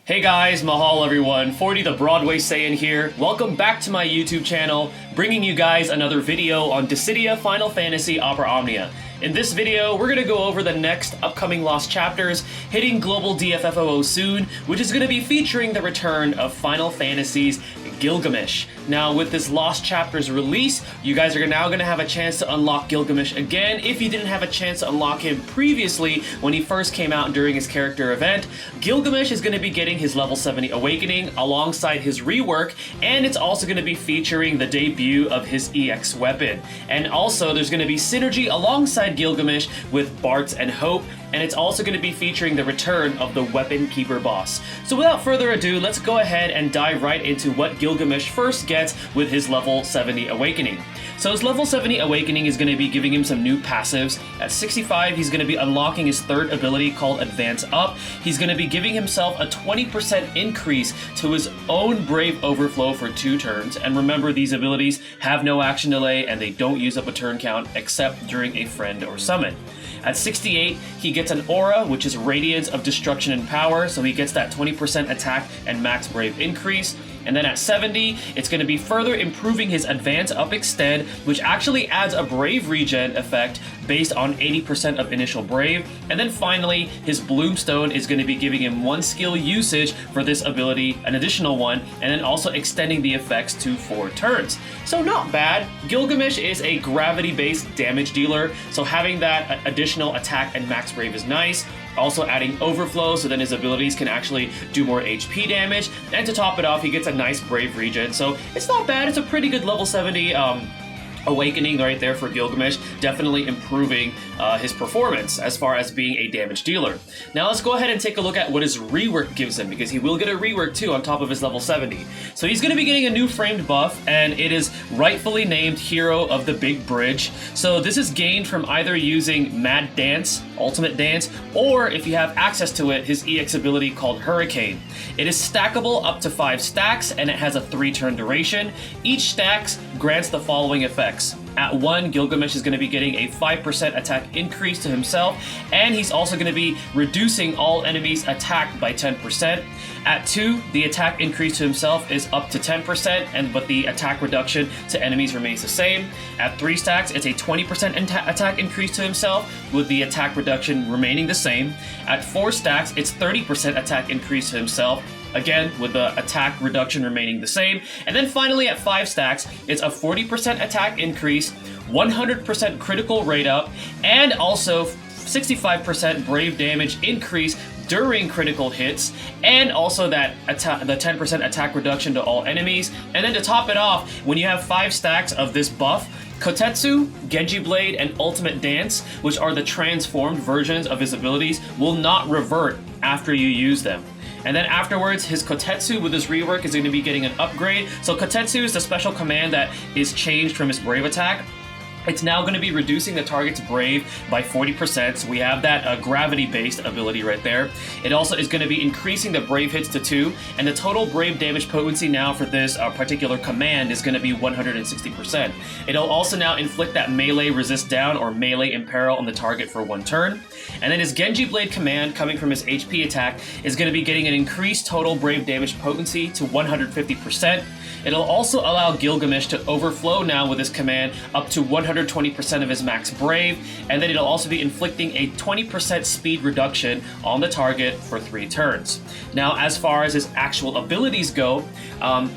Hey guys, mahal everyone, 40 the Broadway Saiyan here. Welcome back to my YouTube channel, bringing you guys another video on Dissidia Final Fantasy Opera Omnia. In this video, we're going to go over the next upcoming Lost Chapters, hitting Global DFFOO soon, which is going to be featuring the return of Final Fantasy's Gilgamesh. Now, with this Lost Chapters release, you guys are now going to have a chance to unlock Gilgamesh again if you didn't have a chance to unlock him previously when he first came out during his character event. Gilgamesh is going to be getting his level 70 awakening alongside his rework, and it's also going to be featuring the debut of his EX weapon. And also, there's going to be synergy alongside Gilgamesh with Bartz and Hope, and it's also going to be featuring the return of the Weapon Keeper boss. So without further ado, let's go ahead and dive right into what Gilgamesh first gets with his level 70 awakening. So his level 70 awakening is going to be giving him some new passives. At 65, he's going to be unlocking his third ability called Advance Up. He's going to be giving himself a 20% increase to his own Brave Overflow for 2 turns. And remember, these abilities have no action delay and they don't use up a turn count except during a friend or summon. At 68, he gets an aura, which is Radiance of Destruction and Power, so he gets that 20% attack and max Brave increase. And then at 70, it's going to be further improving his Advance Up Extend, which actually adds a Brave regen effect based on 80% of initial Brave. And then finally, his Bloomstone is going to be giving him 1 skill usage for this ability, an additional one, and then also extending the effects to 4 turns. So not bad. Gilgamesh is a gravity-based damage dealer, so having that additional attack and max Brave is nice. Also adding Overflow, so then his abilities can actually do more HP damage. And to top it off, he gets a nice Brave regen, so it's not bad. It's a pretty good level 70 awakening right there for Gilgamesh, definitely improving his performance as far as being a damage dealer. Now let's go ahead and take a look at what his rework gives him, because he will get a rework too on top of his level 70. So he's going to be getting a new framed buff, and it is rightfully named Hero of the Big Bridge. So this is gained from either using Mad Dance, Ultimate Dance, or if you have access to it, his EX ability called Hurricane. It is stackable up to 5 stacks, and it has a 3-turn duration. Each stacks grants the following effects. At 1, Gilgamesh is going to be getting a 5% attack increase to himself, and he's also going to be reducing all enemies attacked by 10%. At 2, the attack increase to himself is up to 10%, but the attack reduction to enemies remains the same. At 3 stacks, it's a 20% attack increase to himself, with the attack reduction remaining the same. At 4 stacks, it's 30% attack increase to himself, again, with the attack reduction remaining the same. And then finally at 5 stacks, it's a 40% attack increase, 100% critical rate up, and also 65% brave damage increase during critical hits, and also that the 10% attack reduction to all enemies. And then to top it off, when you have 5 stacks of this buff, Kotetsu, Genji Blade, and Ultimate Dance, which are the transformed versions of his abilities, will not revert after you use them. And then afterwards, his Kotetsu with his rework is going to be getting an upgrade. So Kotetsu is the special command that is changed from his Brave attack. It's now going to be reducing the target's Brave by 40%, so we have that gravity-based ability right there. It also is going to be increasing the Brave hits to 2, and the total Brave damage potency now for this particular command is going to be 160%. It'll also now inflict that melee resist down or melee imperil on the target for 1 turn. And then his Genji Blade command, coming from his HP attack, is going to be getting an increased total Brave damage potency to 150%. It'll also allow Gilgamesh to overflow now with his command up to 120% of his max Brave, and then it'll also be inflicting a 20% speed reduction on the target for 3 turns. Now, as far as his actual abilities go,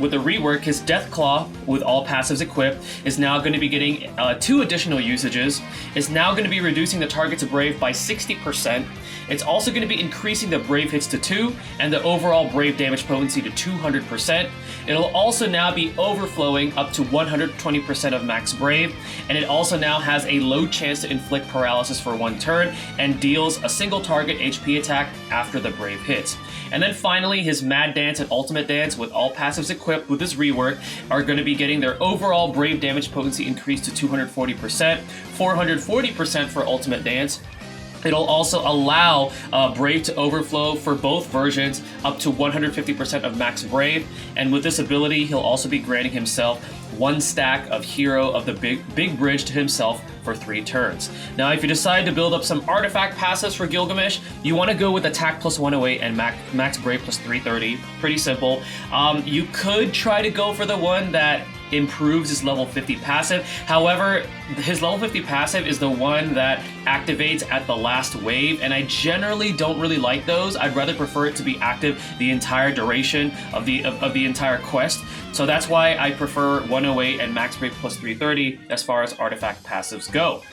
with the rework, his Death Claw, with all passives equipped, is now going to be getting 2 additional usages. It's now going to be reducing the target's Brave by 60%. It's also going to be increasing the Brave hits to 2 and the overall Brave damage potency to 200%. It'll also now be overflowing up to 120% of max Brave, and it also now has a low chance to inflict paralysis for 1 turn and deals a single target HP attack after the Brave hits. And then finally, his Mad Dance and Ultimate Dance, with all passives equipped with his rework, are going to be getting their overall Brave damage potency increased to 240%, 440% for Ultimate Dance. It'll also allow Brave to overflow for both versions up to 150% of max Brave, and with this ability, he'll also be granting himself 1 stack of Hero of the Big Bridge to himself for 3 turns. Now, if you decide to build up some artifact passives for Gilgamesh, you want to go with attack plus 108 and max brave plus 330. Pretty simple. You could try to go for the one that improves his level 50 passive. However, his level 50 passive is the one that activates at the last wave, and I generally don't really like those. I'd rather prefer it to be active the entire duration of the entire quest. So that's why I prefer 108 and max brave plus 330 as far as artifact passives go.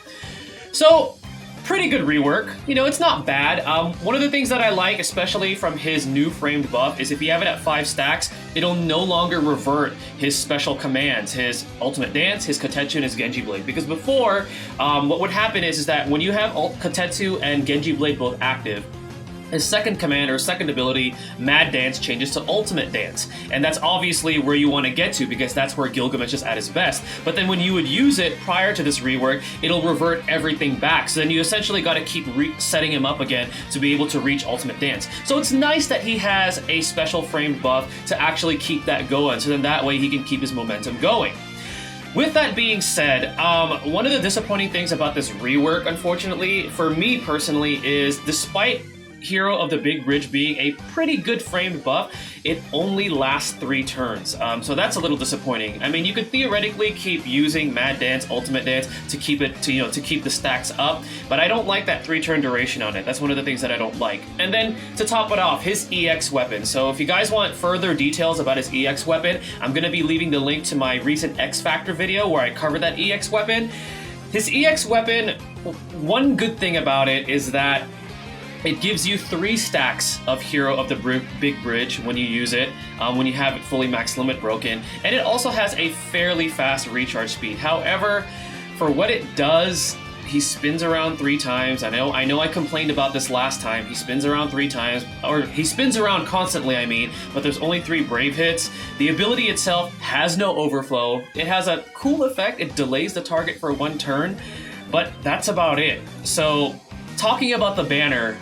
So, pretty good rework. You know, it's not bad. One of the things that I like, especially from his new framed buff, is if you have it at 5 stacks, it'll no longer revert his special commands, his Ultimate Dance, his Kotetsu, and his Genji Blade. Because before, what would happen is that when you have Kotetsu and Genji Blade both active, his second command or second ability, Mad Dance, changes to Ultimate Dance. And that's obviously where you want to get to because that's where Gilgamesh is at his best. But then when you would use it prior to this rework, it'll revert everything back. So then you essentially got to keep setting him up again to be able to reach Ultimate Dance. So it's nice that he has a special framed buff to actually keep that going. So then that way he can keep his momentum going. With that being said, one of the disappointing things about this rework, unfortunately, for me personally, is despite Hero of the Big Bridge being a pretty good framed buff, it only lasts 3 turns. So that's a little disappointing. I mean, you could theoretically keep using Mad Dance, Ultimate Dance to keep it to keep the stacks up, but I don't like that 3-turn duration on it. That's one of the things that I don't like. And then to top it off, his EX weapon. So if you guys want further details about his EX weapon, I'm gonna be leaving the link to my recent X Factor video where I cover that EX weapon. His EX weapon, one good thing about it is that it gives you 3 stacks of Hero of the Big Bridge when you use it, when you have it fully max limit broken, and it also has a fairly fast recharge speed. However, for what it does, he spins around 3 times. I know I complained about this last time. He spins around 3 times, or he spins around constantly, I mean, but there's only 3 brave hits. The ability itself has no overflow. It has a cool effect. It delays the target for 1 turn, but that's about it. So, talking about the banner,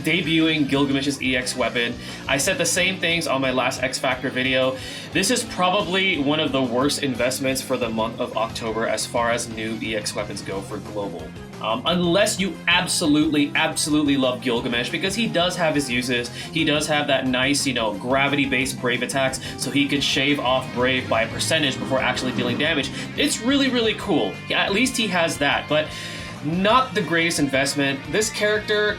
debuting Gilgamesh's EX weapon, I said the same things on my last X Factor video. This is probably one of the worst investments for the month of October as far as new EX weapons go for Global. Unless you absolutely love Gilgamesh, because he does have his uses. He does have that nice, gravity-based Brave attacks, so he can shave off Brave by a percentage before actually dealing damage. It's really cool. At least he has that, but not the greatest investment. This character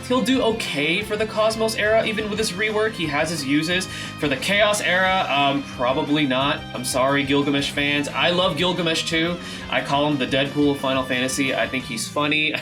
he'll do okay for the Cosmos era, even with this rework. He has his uses. For the Chaos era, probably not. I'm sorry, Gilgamesh fans. I love Gilgamesh too. I call him the Deadpool of Final Fantasy. I think he's funny.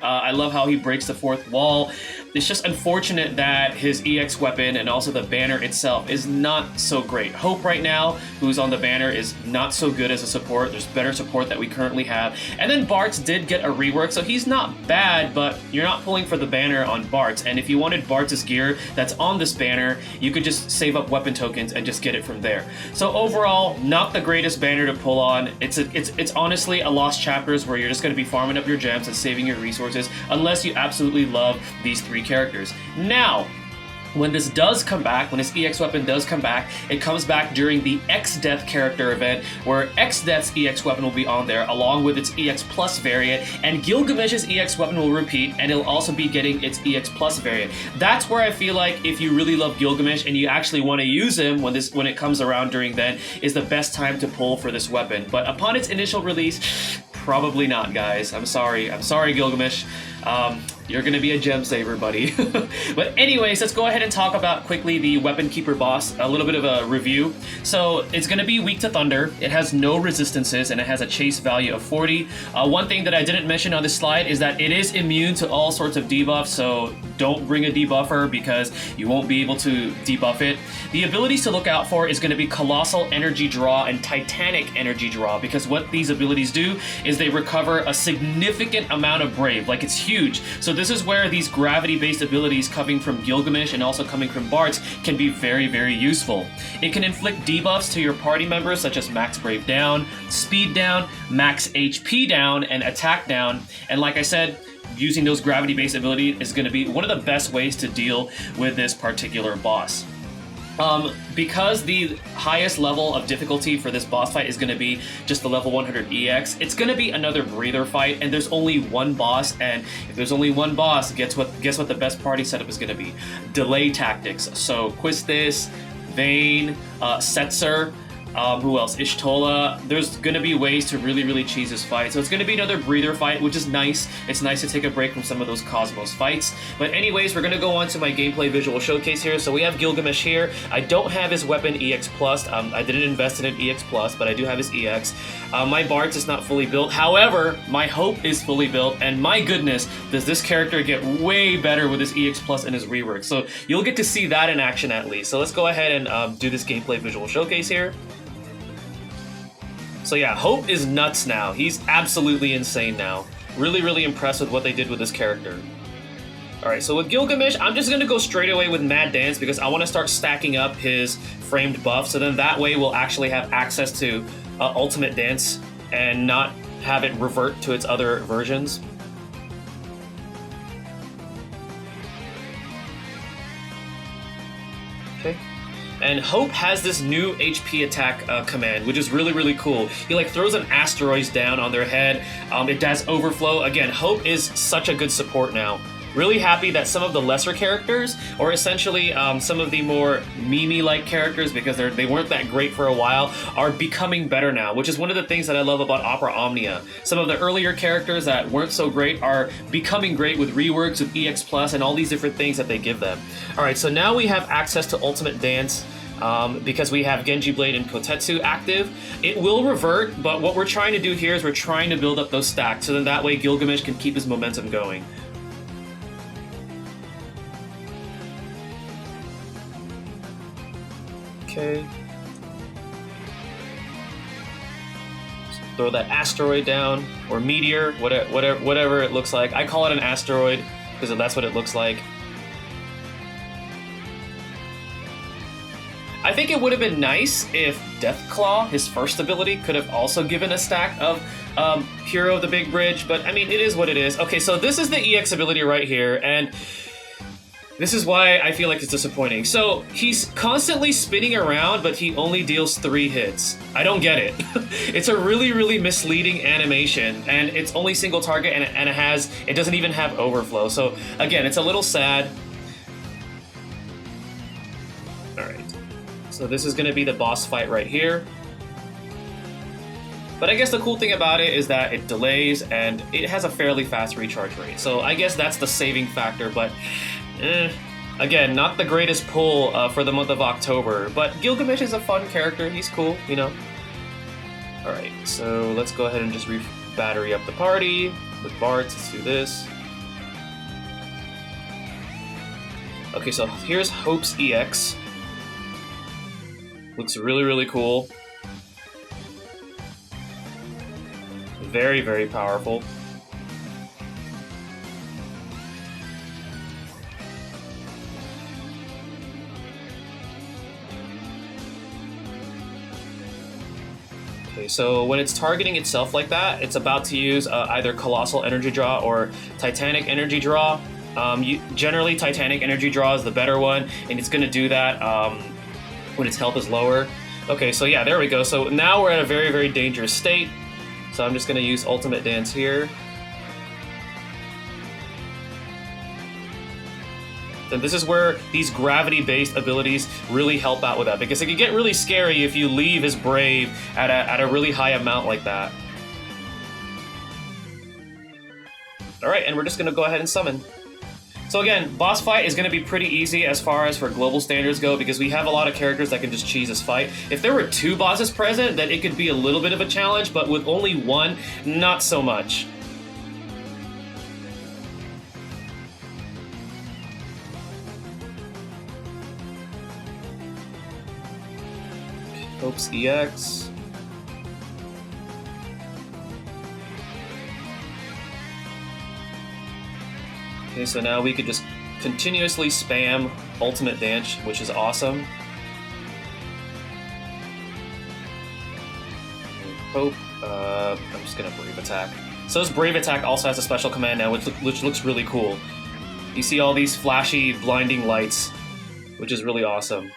I love how he breaks the 4th wall. It's just unfortunate that his EX weapon and also the banner itself is not so great. Hope right now, who's on the banner, is not so good as a support. There's better support that we currently have. And then Bartz did get a rework, so he's not bad, but you're not pulling for the banner on Bartz. And if you wanted Bartz's gear that's on this banner, you could just save up weapon tokens and just get it from there. So overall, not the greatest banner to pull on. It's honestly a lost chapters where you're just going to be farming up your gems and saving your resources, unless you absolutely love these 3 characters. Now, when this does come back, when his EX weapon does come back, it comes back during the X-Death character event, where X-Death's EX weapon will be on there, along with its EX Plus variant, and Gilgamesh's EX weapon will repeat, and it'll also be getting its EX Plus variant. That's where I feel like if you really love Gilgamesh and you actually want to use him when it comes around during then, is the best time to pull for this weapon. But upon its initial release, probably not, guys. I'm sorry, Gilgamesh. You're gonna be a gem saver, buddy. But anyways, let's go ahead and talk about quickly the Weapon Keeper boss, a little bit of a review. So it's gonna be weak to thunder, it has no resistances, and it has a chase value of 40. One thing that I didn't mention on this slide is that it is immune to all sorts of debuffs, so don't bring a debuffer because you won't be able to debuff it. The abilities to look out for is gonna be Colossal Energy Draw and Titanic Energy Draw, because what these abilities do is they recover a significant amount of Brave, like it's huge. So this is where these gravity-based abilities coming from Gilgamesh and also coming from Bartz can be very useful. It can inflict debuffs to your party members such as max Brave down, speed down, max HP down, and attack down. And like I said, using those gravity-based abilities is going to be one of the best ways to deal with this particular boss. Because the highest level of difficulty for this boss fight is going to be just the level 100 EX, it's going to be another breather fight, and there's only one boss, and if there's only one boss, guess what the best party setup is going to be? Delay tactics. So Quistis, Vayne, Setzer, who else? Ishtola. There's going to be ways to really cheese this fight. So it's going to be another breather fight, which is nice. It's nice to take a break from some of those Cosmos fights. But anyways, we're going to go on to my gameplay visual showcase here. So we have Gilgamesh here. I don't have his weapon EX+. I didn't invest in an EX+, but I do have his EX. My Bartz is not fully built. However, my Hope is fully built. And my goodness, does this character get way better with his EX+ and his rework. So you'll get to see that in action at least. So let's go ahead and do this gameplay visual showcase here. So yeah, Hope is nuts now. He's absolutely insane now. Really impressed with what they did with this character. Alright, so with Gilgamesh, I'm just going to go straight away with Mad Dance because I want to start stacking up his framed buff, so then that way we'll actually have access to Ultimate Dance and not have it revert to its other versions. Okay. And Hope has this new HP attack command, which is really cool. He like throws an asteroids down on their head. It does overflow. Again, Hope is such a good support now. Really happy that some of the lesser characters, or essentially some of the more meme-like characters, because they weren't that great for a while, are becoming better now, which is one of the things that I love about Opera Omnia. Some of the earlier characters that weren't so great are becoming great with reworks, with EX+, and all these different things that they give them. Alright, so now we have access to Ultimate Dance, because we have Genji Blade and Kotetsu active. It will revert, but what we're trying to do here is we're trying to build up those stacks, so then that way Gilgamesh can keep his momentum going. Okay. So throw that asteroid down, or meteor, whatever it looks like. I call it an asteroid because that's what it looks like. I think it would have been nice if Deathclaw, his first ability, could have also given a stack of Hero of the Big Bridge, but I mean, it is what it is. Okay, so this is the EX ability right here, and this is why I feel like it's disappointing. So he's constantly spinning around, but he only deals 3 hits. I don't get it. It's a really misleading animation, and it's only single target, and it doesn't even have overflow. So again, it's a little sad. All right. So this is going to be the boss fight right here. But I guess the cool thing about it is that it delays, and it has a fairly fast recharge rate. So I guess that's the saving factor, but again, not the greatest pull for the month of October, but Gilgamesh is a fun character. He's cool, you know. Alright, so let's go ahead and just battery up the party with Bartz. Let's do this. Okay, so here's Hope's EX. Looks really cool. Very powerful. Okay, so when it's targeting itself like that, it's about to use either Colossal Energy Draw or Titanic Energy Draw. Generally, Titanic Energy Draw is the better one, and it's going to do that when its health is lower. Okay, so yeah, there we go. So now we're at a very dangerous state. So I'm just going to use Ultimate Dance here. And this is where these gravity-based abilities really help out with that, because it can get really scary if you leave his Brave at a really high amount like that. Alright, and we're just going to go ahead and summon. So again, boss fight is going to be pretty easy as far as for global standards go, because we have a lot of characters that can just cheese this fight. If there were 2 bosses present, then it could be a little bit of a challenge, but with only 1, not so much. Hope's EX. Okay, so now we could just continuously spam Ultimate Dance, which is awesome. Hope, I'm just gonna Brave Attack. So this Brave Attack also has a special command now, which looks really cool. You see all these flashy, blinding lights, which is really awesome.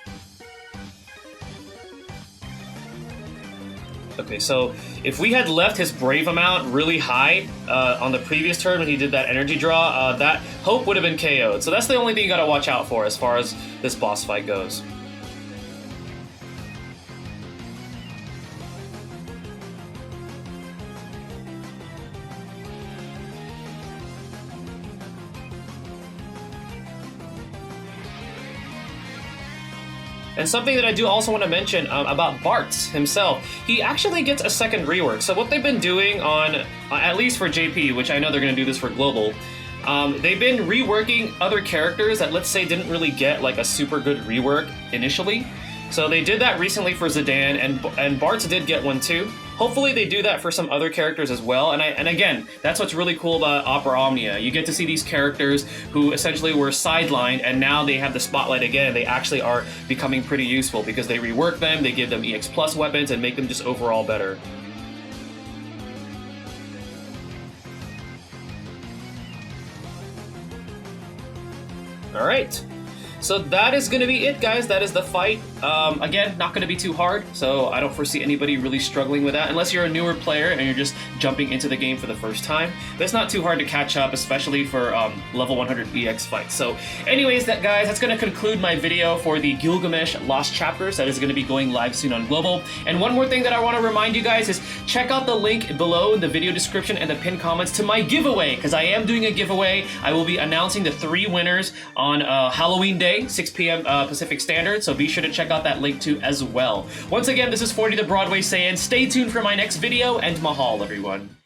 Okay, so if we had left his Brave amount really high on the previous turn when he did that energy draw, that Hope would have been KO'd. So that's the only thing you gotta watch out for as far as this boss fight goes. And something that I do also want to mention about Bart himself, he actually gets a second rework. So what they've been doing on, at least for JP, which I know they're going to do this for Global, they've been reworking other characters that, let's say, didn't really get like a super good rework initially. So they did that recently for Zidane, and Bart's did get one too. Hopefully they do that for some other characters as well. And again, that's what's really cool about Opera Omnia. You get to see these characters who essentially were sidelined, and now they have the spotlight again. They actually are becoming pretty useful because they rework them, they give them EX Plus weapons, and make them just overall better. Alright. So that is going to be it, guys. That is the fight. Again, not going to be too hard, so I don't foresee anybody really struggling with that, unless you're a newer player and you're just jumping into the game for the first time. But it's not too hard to catch up, especially for level 100 EX fights. So anyways, guys, that's going to conclude my video for the Gilgamesh Lost Chapters. That is going to be going live soon on Global. And one more thing that I want to remind you guys is check out the link below in the video description and the pinned comments to my giveaway, because I am doing a giveaway. I will be announcing the 3 winners on Halloween Day, 6 p.m. Pacific Standard, so be sure to check out that link too as well. Once again, this is 40 the Broadway Saiyan. Stay tuned for my next video, and mahal, everyone.